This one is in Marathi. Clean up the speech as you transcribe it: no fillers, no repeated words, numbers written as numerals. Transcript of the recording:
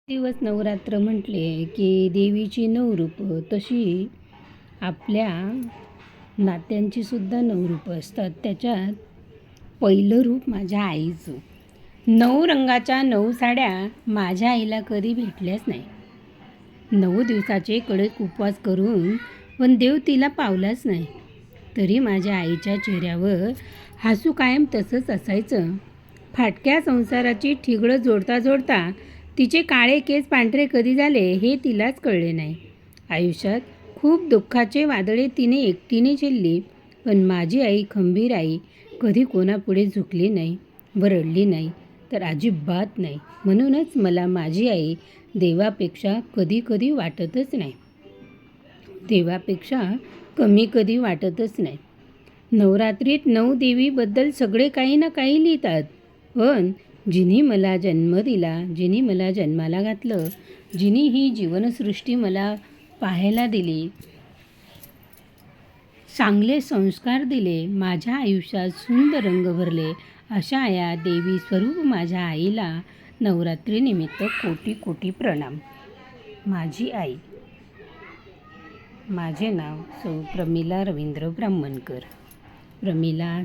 दिवस नवरात्र म्हटले की देवीची 9 रूपं, तशी आपल्या नात्यांची सुद्धा 9 रूपं असतात. त्याच्यात पहिलं रूप माझ्या आईचं. 9 रंगाच्या 9 साड्या माझ्या आईला कधी भेटल्याच नाही. 9 दिवसाचे कडक उपवास करून पण देव तिला पावलाच नाही. तरी माझ्या आईच्या चेहऱ्यावर हसू कायम तसंच असायचं. फाटक्या संसाराची ठिगळं जोडता जोडता तिचे काळे केस पांढरे कधी झाले हे तिलाच कळले नाही. आयुष्यात खूप दुःखाचे वादळे तिने एकटीने झेलली, पण माझी आई खंबीर आई कधी कोणापुढे झुकली नाही व रडली नाही तर अजिबात नाही. म्हणूनच मला माझी आई देवापेक्षा कधी कधी वाटतच नाही. देवापेक्षा कमी कधी वाटतच नाही. नवरात्रीत 9 देवीबद्दल सगळे काही ना काही लिहितात, पण जिनी मला जन्म दिला, जिनी मला जन्माला घातलं, जिनी ही जीवनसृष्टी मला पाहायला दिली, चांगले संस्कार दिले, माझ्या आयुष्यात सुंदर रंग भरले, अशा या देवी स्वरूप माझ्या आईला नवरात्रीनिमित्त कोटी कोटी प्रणाम. माझी आई. माझे नाव सौ प्रमिला रवींद्र ब्राह्मणकर. प्रमिला